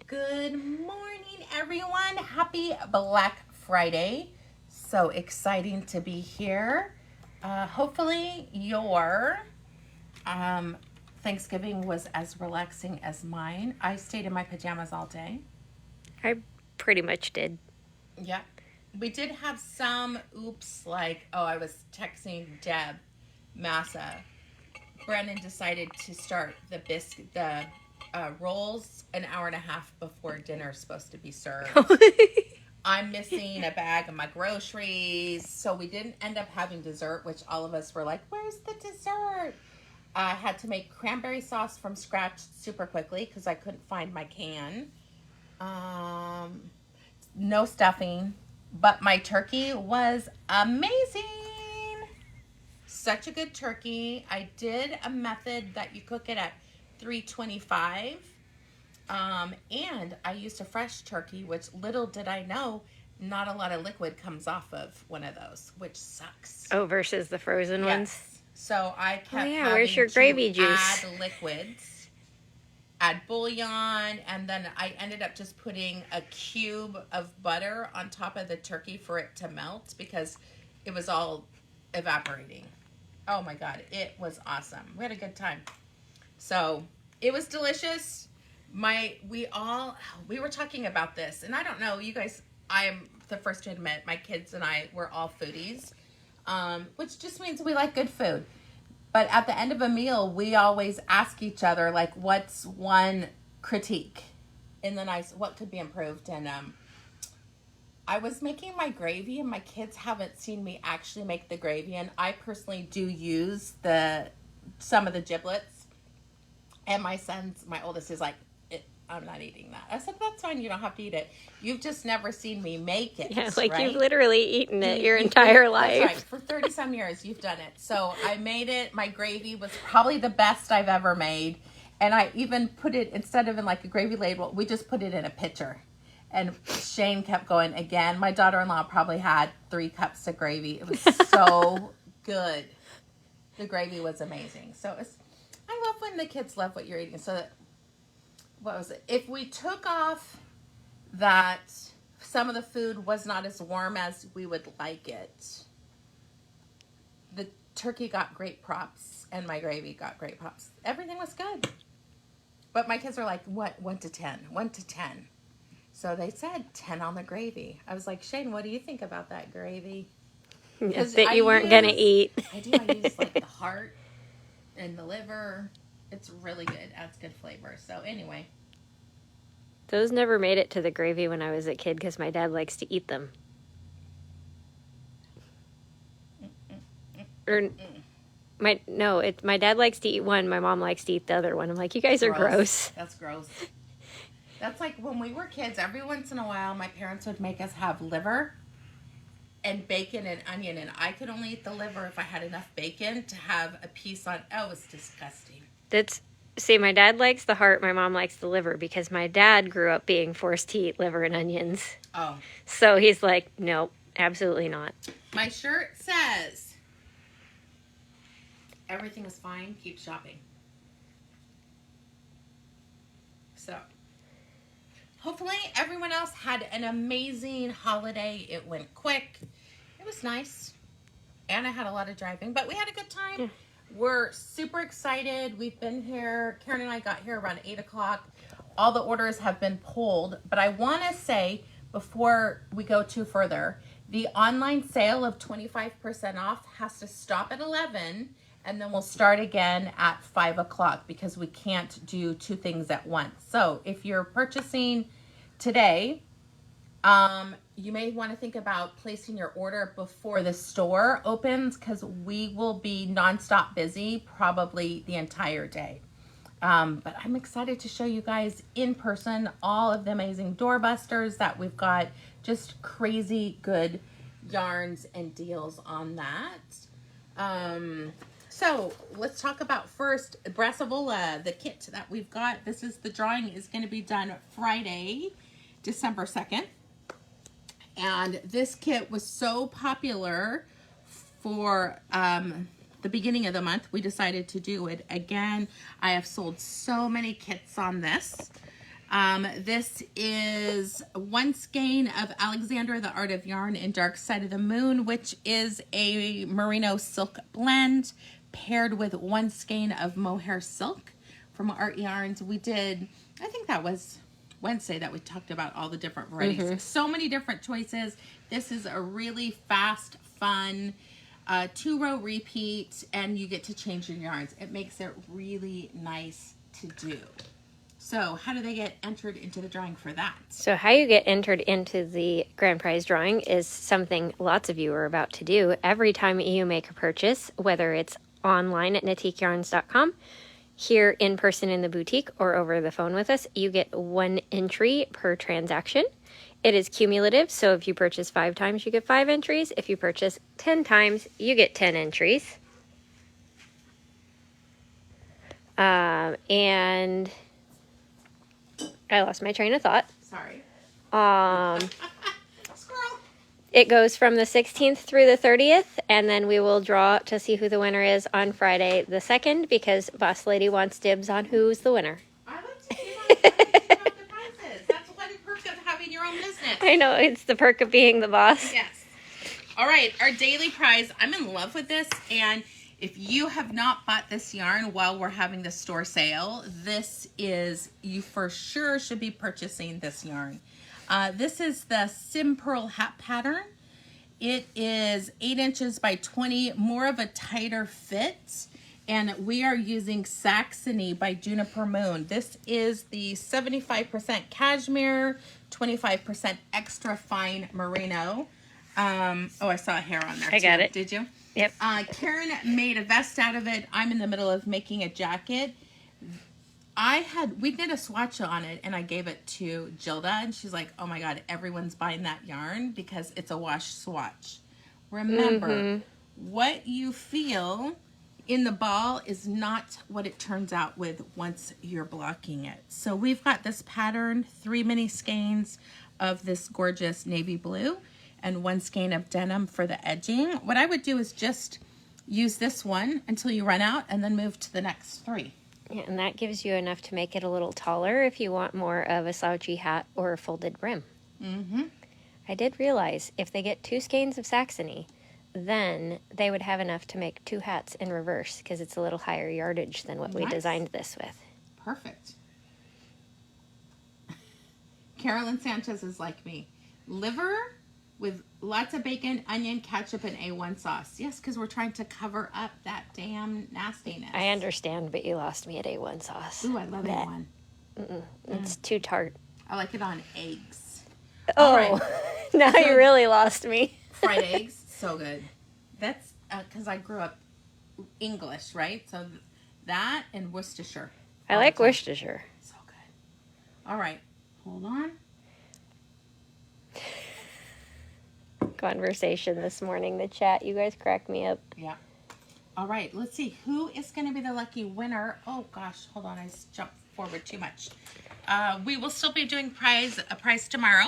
Good morning, everyone. Happy Black Friday. So exciting to be here. Hopefully, your Thanksgiving was as relaxing as mine. I stayed in my pajamas all day. I pretty much did. Yeah. We did have some oops, like, I was texting Deb Massa. Brennan decided to start the rolls an hour and a half before dinner is supposed to be served. I'm missing a bag of my groceries. So we didn't end up having dessert, which all of us were like, where's the dessert? I had to make cranberry sauce from scratch super quickly because I couldn't find my can. Um, no stuffing, but my turkey was amazing. Such a good turkey. I did a method that you cook it at 325. And I used a fresh turkey, which little did I know, not a lot of liquid comes off of one of those, which sucks. Oh, versus the frozen ones? Yes. So I kept yeah, where's having your to gravy juice? add liquids, add bouillon, and then I ended up just putting a cube of butter on top of the turkey for it to melt because it was all evaporating. Oh my God, it was awesome. We had a good time. So it was delicious. We were talking about this, and I don't know, you guys, I am the first to admit my kids and I were all foodies, which just means we like good food. But at the end of a meal, we always ask each other, like, what's one critique in the nice, what could be improved? And I was making my gravy, and my kids haven't seen me actually make the gravy. And I personally do use some of the giblets. And my oldest is like, I'm not eating that. I said, that's fine. You don't have to eat it. You've just never seen me make it. Yeah, like right? you've literally eaten it your entire life. That's right. For 30 some years, you've done it. So I made it. My gravy was probably the best I've ever made. And I even put it, instead of in like a gravy ladle, we just put it in a pitcher. And Shane kept going again. My daughter-in-law probably had 3 cups of gravy. It was so good. The gravy was amazing. So I love when the kids love what you're eating. So what was it? If we took off that some of the food was not as warm as we would like it, the turkey got great props and my gravy got great props. Everything was good. But my kids were like, what? 1 to 10. 1 to 10. So they said 10 on the gravy. I was like, Shane, what do you think about that gravy? Yes, that you weren't going to eat. I use like the heart and the liver. It's really good. Adds good flavor. So anyway. Those never made it to the gravy when I was a kid because my dad likes to eat them. My dad likes to eat one. My mom likes to eat the other one. I'm like, you guys are gross. That's gross. That's like when we were kids, every once in a while, my parents would make us have liver and bacon and onion. And I could only eat the liver if I had enough bacon to have a piece on. Oh, it was disgusting. See, my dad likes the heart. My mom likes the liver because my dad grew up being forced to eat liver and onions. Oh. So he's like, nope, absolutely not. My shirt says, everything is fine. Keep shopping. So, hopefully everyone else had an amazing holiday. It went quick. It was nice. And I had a lot of driving, but we had a good time. Yeah. We're super excited. We've been here. Karen and I got here around 8 o'clock. All the orders have been pulled. But I want to say, before we go too further, the online sale of 25% off has to stop at 11. And then we'll start again at 5 o'clock because we can't do 2 things at once. So if you're purchasing today, you may want to think about placing your order before the store opens because we will be nonstop busy probably the entire day. But I'm excited to show you guys in person all of the amazing doorbusters that we've got. Just crazy good yarns and deals on that. So let's talk about first Brassavola, the kit that we've got. This is the drawing is going to be done Friday, December 2nd. And this kit was so popular for the beginning of the month, we decided to do it again. I have sold so many kits on this. This is one skein of Alexandra, the Art of Yarn and Dark Side of the Moon, which is a merino silk blend paired with one skein of mohair silk from Art Yarns. We did, I think that was Wednesday that we talked about all the different varieties. So many different choices. This is a really fast, fun 2-row repeat, and you get to change your yarns. It makes it really nice to do. So how do they get entered into the drawing for that? So how you get entered into the grand prize drawing is something lots of you are about to do. Every time you make a purchase, whether it's online at NatiqueYarns.com, here in person in the boutique, or over the phone with us, you get 1 entry per transaction. It is cumulative, so if you purchase 5 times, you get 5 entries. If you purchase 10 times, you get 10 entries. And I lost my train of thought. Sorry. Squirrel. It goes from the 16th through the 30th, and then we will draw to see who the winner is on Friday the 2nd, because Boss Lady wants dibs on who's the winner. I like to give out the prizes. That's what a perk of having your own business. I know, it's the perk of being the boss. Yes. All right, our daily prize. I'm in love with this, and if you have not bought this yarn while we're having the store sale, this is, you for sure should be purchasing this yarn. This is the Sim Pearl hat pattern. It is 8 inches by 20, more of a tighter fit. And we are using Saxony by Juniper Moon. This is the 75% cashmere, 25% extra fine merino. Oh, I saw a hair on there I got it. Did you? Yep. Karen made a vest out of it. I'm in the middle of making a jacket. We did a swatch on it, and I gave it to Gilda, and she's like, oh my God, everyone's buying that yarn because it's a wash swatch. Remember, what you feel in the ball is not what it turns out with once you're blocking it. So we've got this pattern, 3 mini skeins of this gorgeous navy blue, and 1 skein of denim for the edging. What I would do is just use this one until you run out, and then move to the next 3. Yeah, and that gives you enough to make it a little taller if you want more of a slouchy hat or a folded brim. I did realize if they get 2 skeins of Saxony, then they would have enough to make 2 hats in reverse, because it's a little higher yardage than what we designed this with. Perfect. Carolyn Sanchez is like me. Liver with lots of bacon, onion, ketchup, and A1 sauce. Yes, because we're trying to cover up that damn nastiness. I understand, but you lost me at A1 sauce. Ooh, I love Blech. A1. It's too tart. I like it on eggs. Oh, All right. now So- you really lost me. Fried eggs, so good. That's because I grew up English, right? So that and Worcestershire. I like Worcestershire. So good. All right, hold on. Conversation this morning, the chat, you guys cracked me up. Yeah. All right, let's see. Who is going to be the lucky winner? Oh, gosh. Hold on. I jumped forward too much. We will still be doing a prize tomorrow.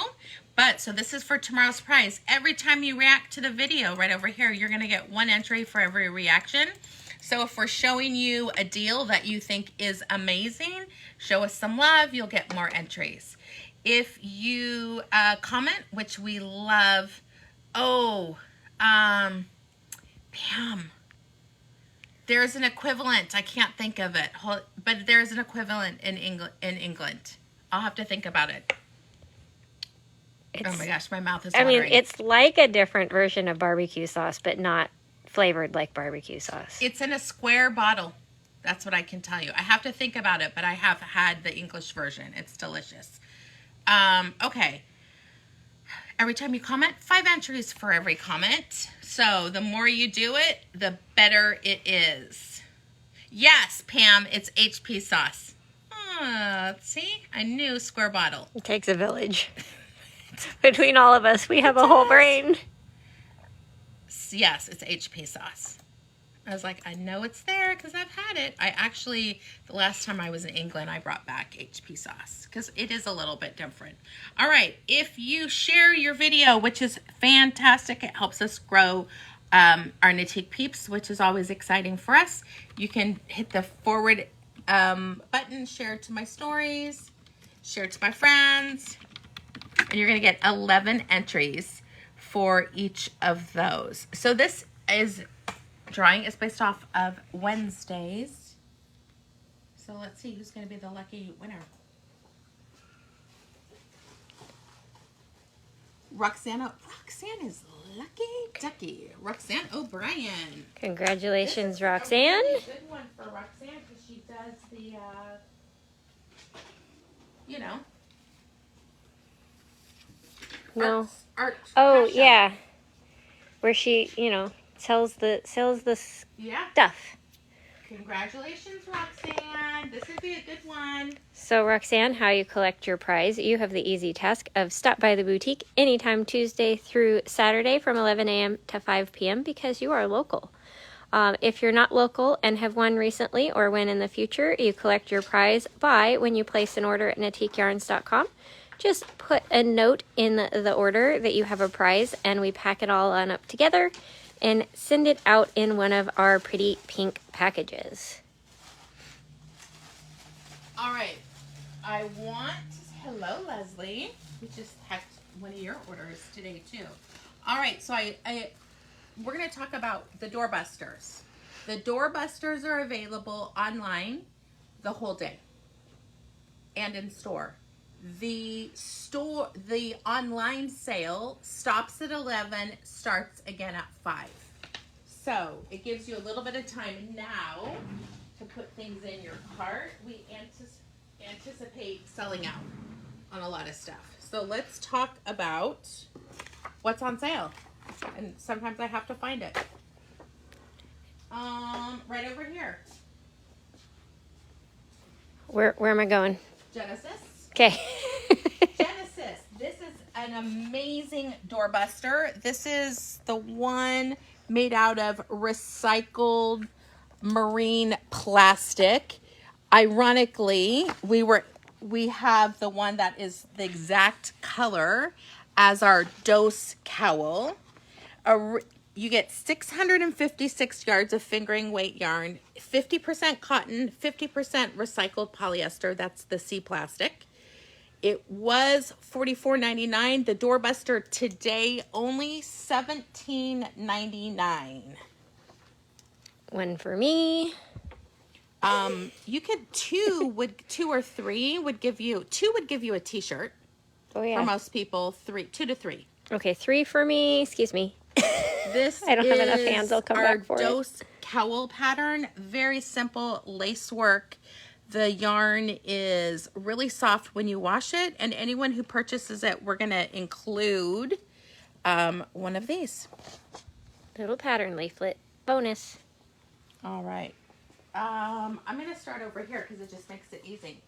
But, so this is for tomorrow's prize. Every time you react to the video right over here, you're going to get 1 entry for every reaction. So if we're showing you a deal that you think is amazing, show us some love. You'll get more entries. If you comment, which we love... Oh, Pam. There's an equivalent. I can't think of it. But there's an equivalent in England. I'll have to think about it. Oh my gosh, my mouth is watering. I mean, it's like a different version of barbecue sauce, but not flavored like barbecue sauce. It's in a square bottle. That's what I can tell you. I have to think about it, but I have had the English version. It's delicious. Okay. Every time you comment, 5 entries for every comment. So the more you do it, the better it is. Yes, Pam, it's HP sauce. See, I knew square bottle. It takes a village. Between all of us, we have a whole brain. Yes, it's HP sauce. I was like, I know it's there because I've had it. I actually, the last time I was in England, I brought back HP sauce because it is a little bit different. All right, if you share your video, which is fantastic, it helps us grow our Natique peeps, which is always exciting for us. You can hit the forward button, share it to my stories, share it to my friends. And you're going to get 11 entries for each of those. So this drawing is based off of Wednesdays. So let's see who's going to be the lucky winner. Roxanne is lucky ducky. Roxanne O'Brien. Congratulations, Roxanne. This is a really good one for Roxanne because she does the, No. art. Oh, craft show. yeah. Where she, sells the Yeah. stuff. Congratulations, Roxanne. This would be a good one. So, Roxanne, how you collect your prize? You have the easy task of stop by the boutique anytime Tuesday through Saturday from 11 a.m. to 5 p.m. because you are local. If you're not local and have won recently or win in the future, you collect your prize by when you place an order at NatiqueYarns.com. Just put a note in the order that you have a prize, and we pack it all on up together and send it out in one of our pretty pink packages. All right. Hello, Leslie. We just had one of your orders today, too. All right. So we're going to talk about the doorbusters. The doorbusters are available online the whole day and in store. The online sale stops at 11, starts again at 5. So it gives you a little bit of time now to put things in your cart. We anticipate selling out on a lot of stuff. So let's talk about what's on sale. And sometimes I have to find it. Right over here. Where am I going? Genesis. Okay. Genesis. This is an amazing doorbuster. This is the one made out of recycled marine plastic. Ironically, we have the one that is the exact color as our Dose cowl. You get 656 yards of fingering weight yarn, 50% cotton, 50% recycled polyester. That's the C plastic. It was $44.99. The doorbuster today only $17.99. One for me. You could two or three would give you a t-shirt. Oh yeah. For most people, 2 to 3. Okay, 3 for me. Excuse me. This I don't have enough hands. I'll come back for our it. Dose cowl pattern. Very simple lace work. The yarn is really soft when you wash it, and anyone who purchases it, we're going to include one of these. Little pattern leaflet. Bonus. All right. I'm going to start over here because it just makes it easy.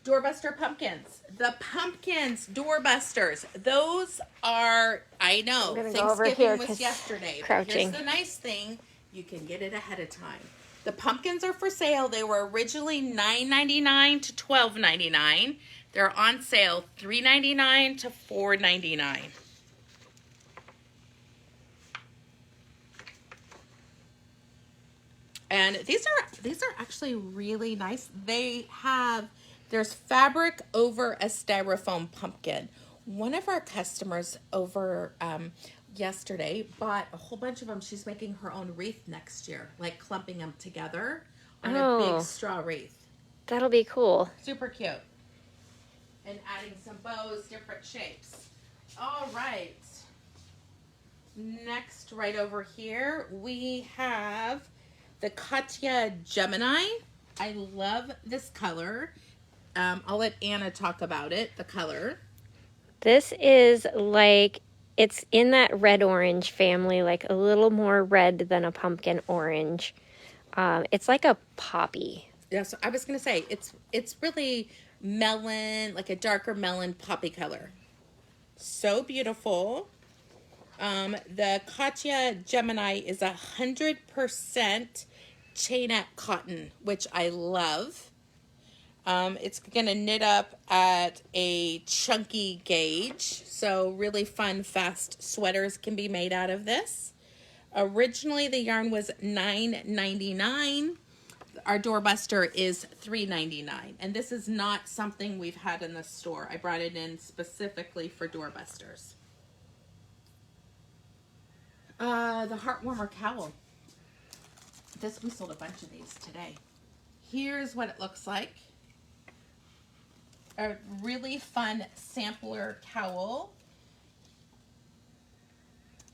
Doorbuster pumpkins. The pumpkins, doorbusters. Those are, I know, I'm gonna go over here Thanksgiving was 'cause yesterday. crouching. But here's the nice thing. You can get it ahead of time. The pumpkins are for sale. They were originally $9.99 to $12.99. They're on sale $3.99 to $4.99. And these are actually really nice. There's fabric over a styrofoam pumpkin. One of our customers over yesterday bought a whole bunch of them. She's making her own wreath next year, like clumping them together on a big straw wreath. That'll be cool. Super cute. And adding some bows, different shapes. All right. Next, right over here, we have the Katya Gemini. I love this color. I'll let Anna talk about it, the color. This is like, it's in that red-orange family, like a little more red than a pumpkin orange. It's like a poppy. Yeah, so I was going to say, it's really melon, like a darker melon poppy color. So beautiful. The Katya Gemini is 100% chainette cotton, which I love. It's going to knit up at a chunky gauge. So really fun, fast sweaters can be made out of this. Originally, the yarn was $9.99. our doorbuster is $3.99, and this is not something we've had in the store. I brought it in specifically for doorbusters. The heart warmer cowl. We sold a bunch of these today. Here's what it looks like. A really fun sampler cowl.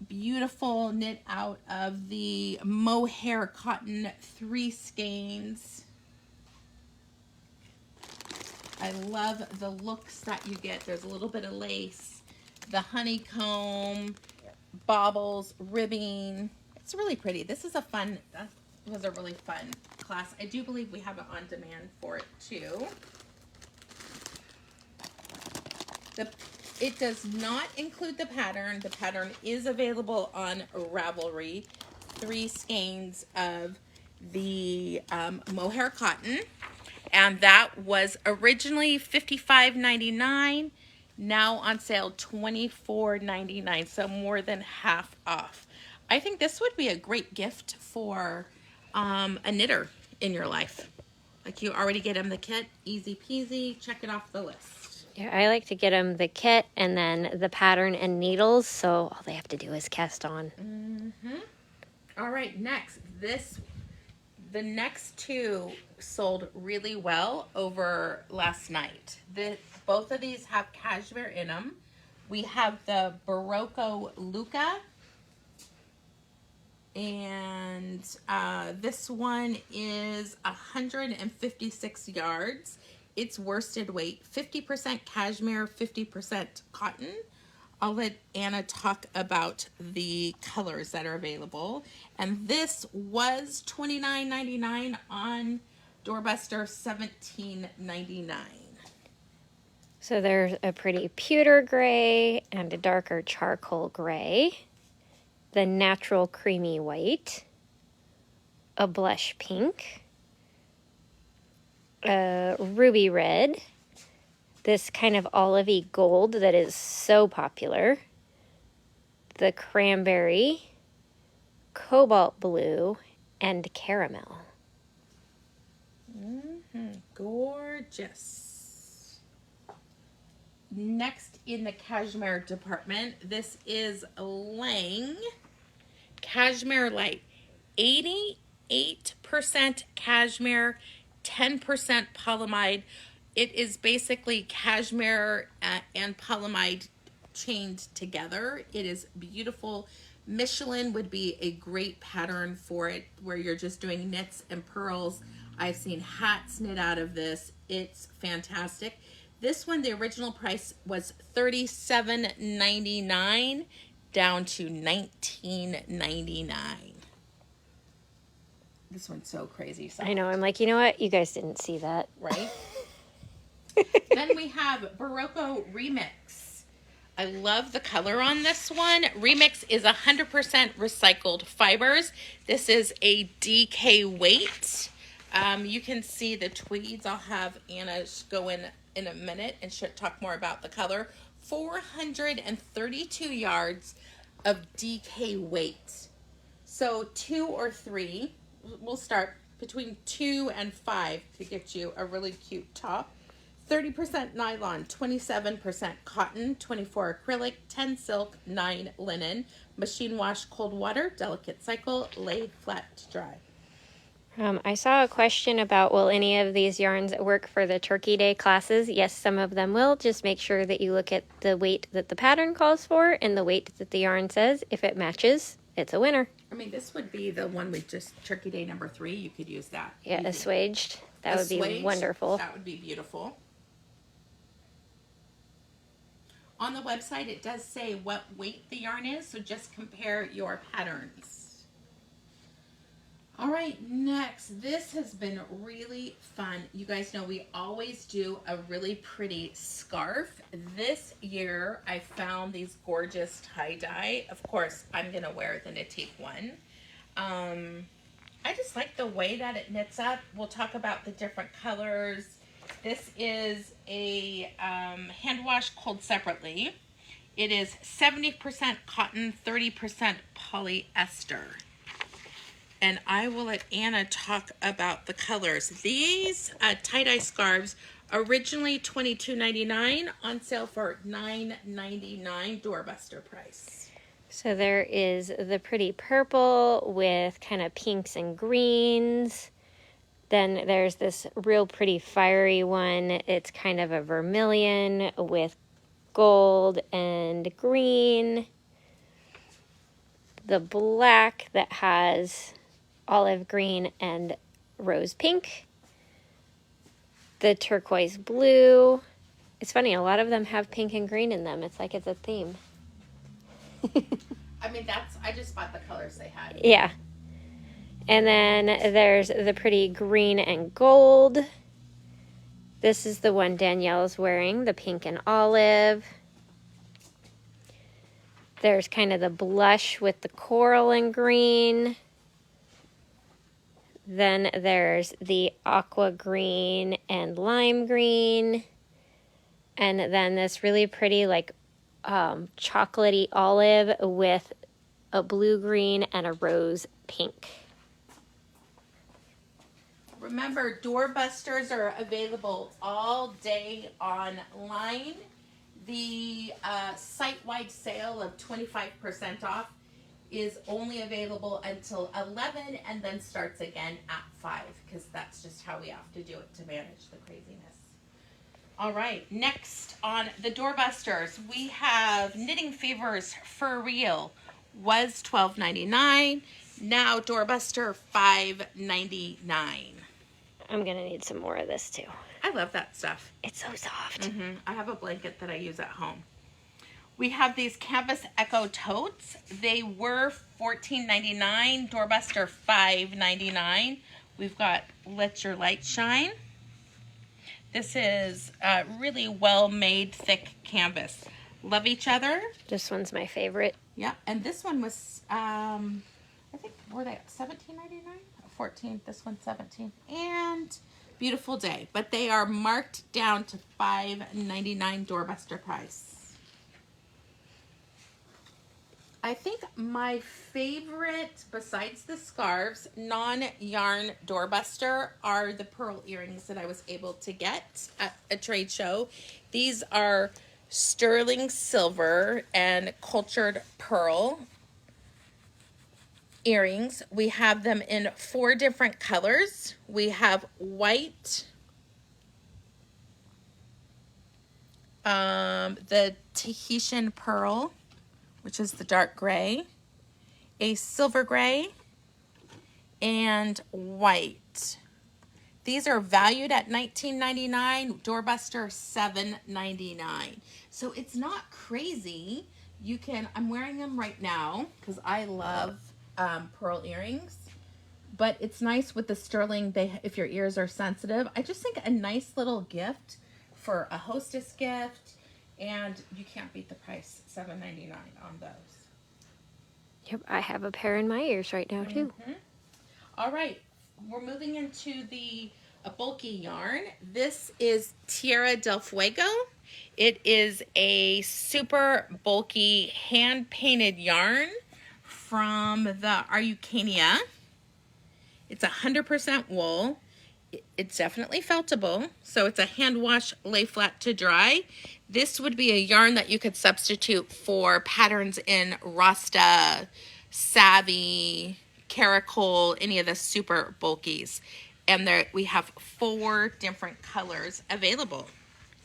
Beautiful, knit out of the mohair cotton 3 skeins. I love the looks that you get. There's a little bit of lace, the honeycomb, baubles, ribbing. It's really pretty. This is a fun, that was a really fun class. I do believe we have it on demand for it too. It does not include the pattern. The pattern is available on Ravelry. 3 skeins of the mohair cotton. And that was originally $55.99. Now on sale $24.99. So more than half off. I think this would be a great gift for a knitter in your life. Like, you already get them the kit. Easy peasy. Check it off the list. Yeah, I like to get them the kit and then the pattern and needles, so all they have to do is cast on. Mm-hmm. All right, next. The next 2 sold really well over last night. Both of these have cashmere in them. We have the Barocco Luca, and this one is 156 yards. It's worsted weight, 50% cashmere, 50% cotton. I'll let Anna talk about the colors that are available. And this was $29.99 on Doorbuster, $17.99. So there's a pretty pewter gray and a darker charcoal gray, the natural creamy white, a blush pink, ruby red, this kind of olivey gold that is so popular, the cranberry, cobalt blue, and caramel. Gorgeous. Next in the cashmere department, this is Lang Cashmere Light. 88% cashmere, 10% polyamide. It is basically cashmere and polyamide chained together. It is beautiful. Michelin would be a great pattern for it, where you're just doing knits and pearls. I've seen hats knit out of this. It's fantastic. This one, the original price was $37.99 down to $19.99. This one's so crazy. I know. I'm like, you know what? You guys didn't see that. Right? Then we have Barocco Remix. I love the color on this one. Remix is 100% recycled fibers. This is a DK weight. You can see the tweeds. I'll have Anna go in a minute and she'll talk more about the color. 432 yards of DK weight. So 2 or 3. We'll start between 2 and 5 to get you a really cute top. 30% nylon, 27% cotton, 24 acrylic, 10 silk, 9 linen, machine wash, cold water, delicate cycle, lay flat to dry. I saw a question about, will any of these yarns work for the Turkey Day classes? Yes, some of them will. Just make sure that you look at the weight that the pattern calls for and the weight that the yarn says. If it matches, it's a winner. I mean, this would be the one with just Turkey Day number 3. You could use that. Yeah, assuaged. That would be wonderful. That would be beautiful. On the website, it does say what weight the yarn is, so just compare your patterns. All right, next. This has been really fun. You guys know we always do a really pretty scarf. This year, I found these gorgeous tie-dye. Of course, I'm going to wear the Knittique one. I just like the way that it knits up. We'll talk about the different colors. This is a hand wash cold separately. It is 70% cotton, 30% polyester. and I will let Anna talk about the colors. These tie-dye scarves, originally $22.99, on sale for $9.99 doorbuster price. So there is the pretty purple with kind of pinks and greens. Then there's this real pretty fiery one. It's kind of a vermilion with gold and green. The black that has olive green and rose pink. The turquoise blue. It's funny, a lot of them have pink and green in them. It's like it's a theme. I mean, I just bought the colors they had. Yeah. And then there's the pretty green and gold. This is the one Danielle's wearing, the pink and olive. There's kind of the blush with the coral and green. Then there's the aqua green and lime green. And then this really pretty like chocolatey olive with a blue green and a rose pink. Remember, doorbusters are available all day online. The site-wide sale of 25% off is only available until 11 and then starts again at 5, because that's just how we have to do it to manage the craziness. All right, next on the doorbusters, we have Knitting Fevers For Real. Was $12.99, now doorbuster $5.99. I'm going to need some more of this too. I love that stuff. It's so soft. I have a blanket that I use at home. We have these Canvas Echo totes. They were $14.99, doorbuster $5.99. We've got Let Your Light Shine. This is really well-made, thick canvas. Love Each Other. This one's my favorite. Yeah, and this one was, I think, were they $17.99? 14. This one's 17. And Beautiful Day, but they are marked down to $5.99 doorbuster price. I think my favorite, besides the scarves, non-yarn doorbuster are the pearl earrings that I was able to get at a trade show. These are sterling silver and cultured pearl earrings. We have them in 4 different colors. We have white, the Tahitian pearl, which is the dark gray, a silver gray, and white. These are valued at $19.99, doorbuster $7.99. So it's not crazy. You can, I'm wearing them right now because I love pearl earrings, but it's nice with the sterling, if your ears are sensitive. I just think a nice little gift for a hostess gift, and you can't beat the price, $7.99 on those. Yep, I have a pair in my ears right now too. All right, we're moving into a bulky yarn. This is Tierra del Fuego. It is a super bulky hand-painted yarn from the Araucania. It's 100% wool. It's definitely feltable, so it's a hand wash, lay flat to dry. This would be a yarn that you could substitute for patterns in Rasta, Savvy, Caracol, any of the super bulkies. And there we have 4 different colors available.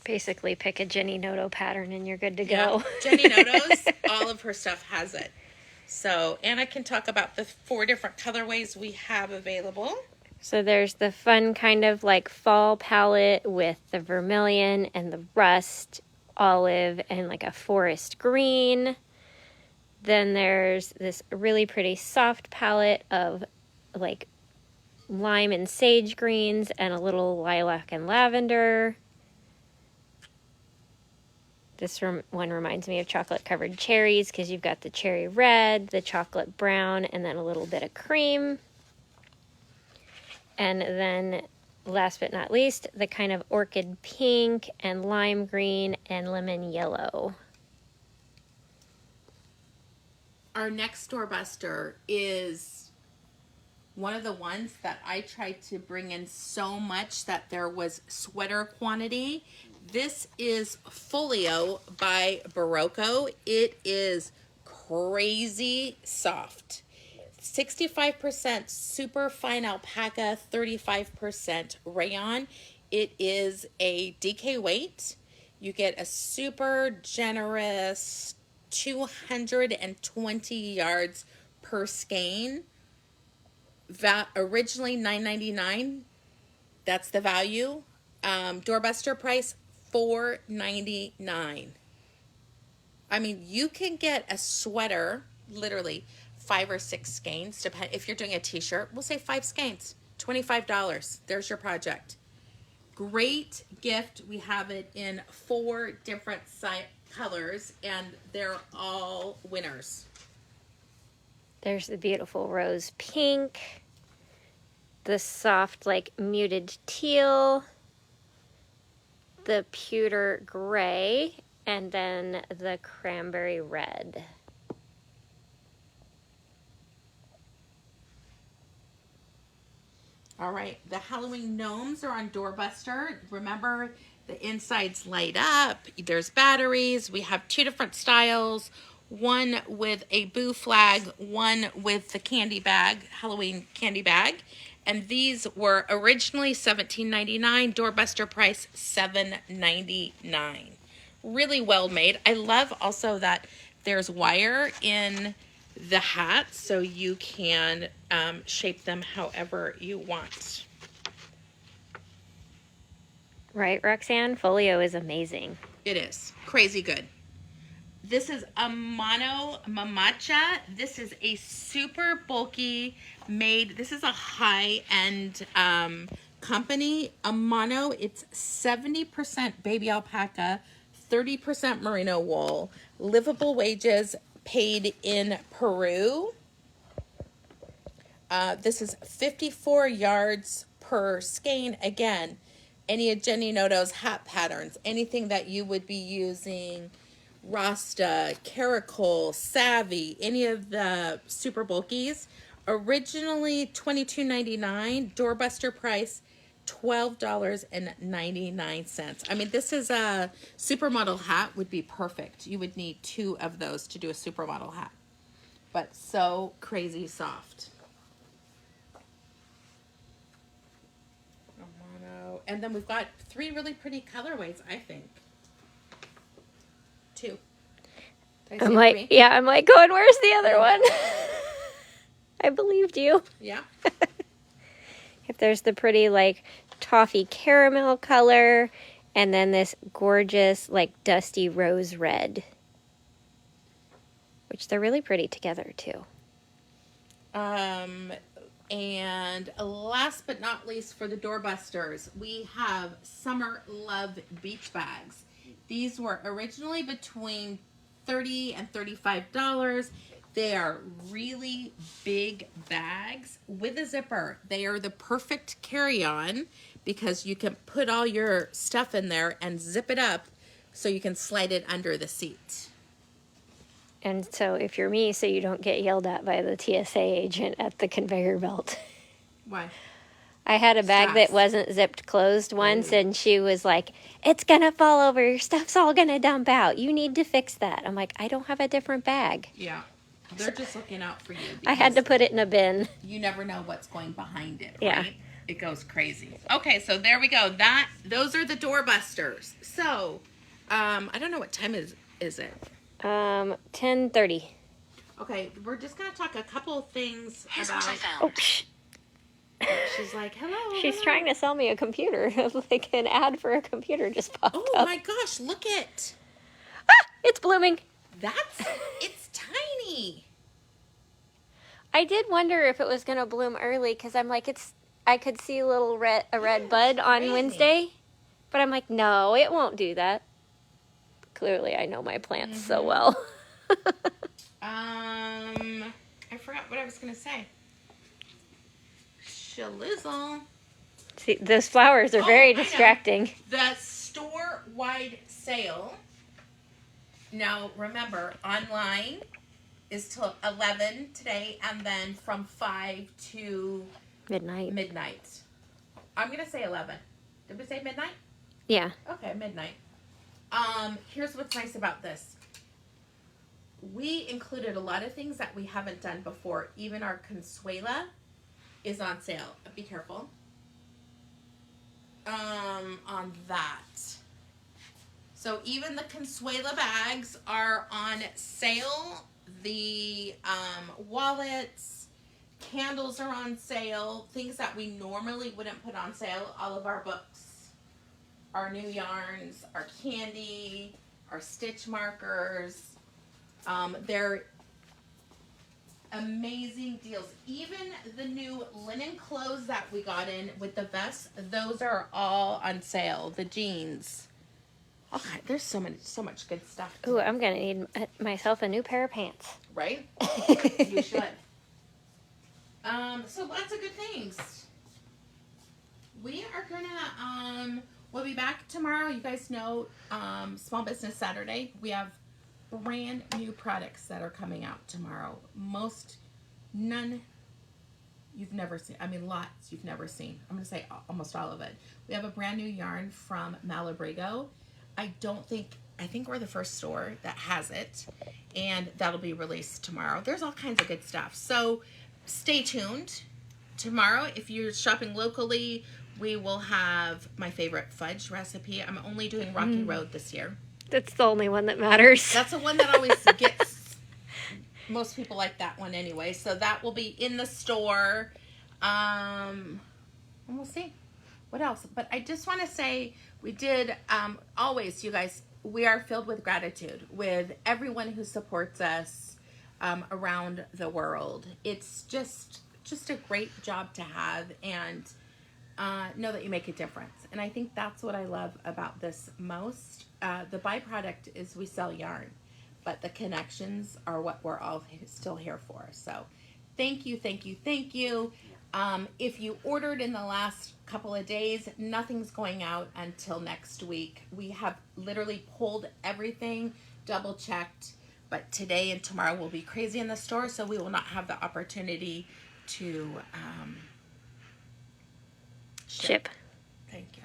Basically pick a Jenny Noto pattern and you're good to go. Yeah. Jenny Noto's, all of her stuff has it. So Anna can talk about the 4 different colorways we have available. So there's the fun kind of like fall palette with the vermilion and the rust, olive, and like a forest green. Then there's this really pretty soft palette of like lime and sage greens and a little lilac and lavender. This one reminds me of chocolate covered cherries because you've got the cherry red, the chocolate brown, and then a little bit of cream. And then last but not least, the kind of orchid pink and lime green and lemon yellow. Our next doorbuster is one of the ones that I tried to bring in so much that there was sweater quantity. This is Folio by Barocco. It is crazy soft. 65% super fine alpaca, 35% rayon. It is a DK weight. You get a super generous 220 yards per skein. Originally $9.99. That's the value. Doorbuster price $4.99. I mean, you can get a sweater, literally 5 or 6 skeins. If you're doing a t-shirt, we'll say 5 skeins, $25. There's your project. Great gift. We have it in 4 different colors, and they're all winners. There's the beautiful rose pink, the soft, like, muted teal, the pewter gray, and then the cranberry red. All right, the Halloween gnomes are on Doorbuster. Remember, the insides light up. There's batteries. We have 2 different styles. One with a boo flag, one with the candy bag, Halloween candy bag. And these were originally $17.99. Doorbuster price $7.99. Really well made. I love also that there's wire in the hats, so you can shape them however you want. Right, Roxanne? Folio is amazing. It is. Crazy good. This is Amano Mamacha. This is a super bulky made. This is a high-end company. Amano, it's 70% baby alpaca, 30% merino wool, livable wages, paid in Peru. This is 54 yards per skein. Again, any of Jenny Noto's hat patterns, anything that you would be using, Rasta, Caracol, Savvy, any of the super bulkies. Originally $22.99. Doorbuster price $12.99. I mean, this is a supermodel hat would be perfect. You would need 2 of those to do a supermodel hat. But so crazy soft. And then we've got 3 really pretty colorways, I think. 2. I'm like, going, where's the other one? I believed you. Yeah. If there's the pretty, like, toffee caramel color, and then this gorgeous, like, dusty rose red, which they're really pretty together, too. And last but not least, for the Doorbusters, we have Summer Love beach bags. These were originally between $30 and $35. They are really big bags with a zipper. They are the perfect carry-on because you can put all your stuff in there and zip it up so you can slide it under the seat. And so if you're me, so you don't get yelled at by the TSA agent at the conveyor belt. Why? I had a bag that wasn't zipped closed once, and she was like, it's going to fall over. Your stuff's all going to dump out. You need to fix that. I'm like, I don't have a different bag. Yeah. They're just looking out for you. I had to put it in a bin. You never know what's going behind it, right? Yeah. It goes crazy. Okay, so there we go. Those are the Doorbusters. So, I don't know what time is it? 10:30. Okay, we're just gonna talk a couple of things Here's about. what I found. Oh, psh. She's like, hello. She's trying to sell me a computer. Like an ad for a computer just popped Oh up. my gosh! Look it. Ah, it's blooming. It's tiny. I did wonder if it was gonna bloom early because I'm like, I could see a red bud on crazy. Wednesday, but I'm like, no, it won't do that. Clearly, I know my plants so well. I forgot what I was gonna say. Shalizzle. See, those flowers are very I know. distracting. The store-wide sale. Now, remember, online, is till 11 today, and then from 5 to Midnight. midnight. I'm going to say 11. Did we say midnight? Yeah. Okay, midnight. Here's what's nice about this. We included a lot of things that we haven't done before. Even our Consuela is on sale. Be careful. On that. So even the Consuela bags are on sale. The wallets, candles are on sale. Things that we normally wouldn't put on sale. All of our books, our new yarns, our candy, our stitch markers. They're amazing deals. Even the new linen clothes that we got in with the vests, those are all on sale. The jeans. Okay, there's so much good stuff. Ooh, I'm gonna need myself a new pair of pants. Right? You should. So lots of good things. We are gonna we'll be back tomorrow. You guys know Small Business Saturday. We have brand new products that are coming out tomorrow. None you've never seen. I mean, lots you've never seen. I'm going to say almost all of it. We have a brand new yarn from Malabrigo. I think we're the first store that has it, and that'll be released tomorrow. There's all kinds of good stuff. So stay tuned. Tomorrow, if you're shopping locally, we will have my favorite fudge recipe. I'm only doing Rocky Road this year. That's the only one that matters. That's the one that always gets, most people like that one anyway. So that will be in the store. And we'll see what else. But I just want to say we did, always, you guys, we are filled with gratitude with everyone who supports us around the world. It's just a great job to have, and know that you make a difference. And I think that's what I love about this most. The byproduct is we sell yarn, but the connections are what we're all still here for. So thank you, thank you, thank you. If you ordered in the last couple of days, nothing's going out until next week. We have literally pulled everything, double checked, but today and tomorrow will be crazy in the store, so we will not have the opportunity to ship. Thank you.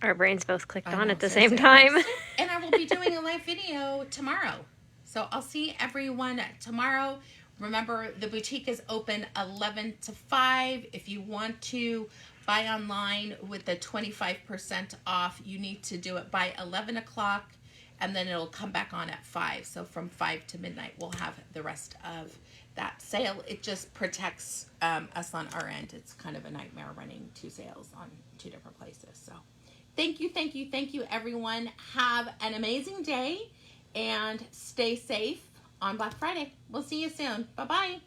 Our brains both clicked on know, at the so same time. And I will be doing a live video tomorrow. So I'll see everyone tomorrow. Remember, the boutique is open 11 to 5. If you want to buy online with the 25% off, you need to do it by 11 o'clock, and then it'll come back on at 5. So from 5 to midnight, we'll have the rest of that sale. It just protects us on our end. It's kind of a nightmare running 2 sales on 2 different places. So thank you, thank you, thank you, everyone. Have an amazing day and stay safe on Black Friday. We'll see you soon. Bye-bye.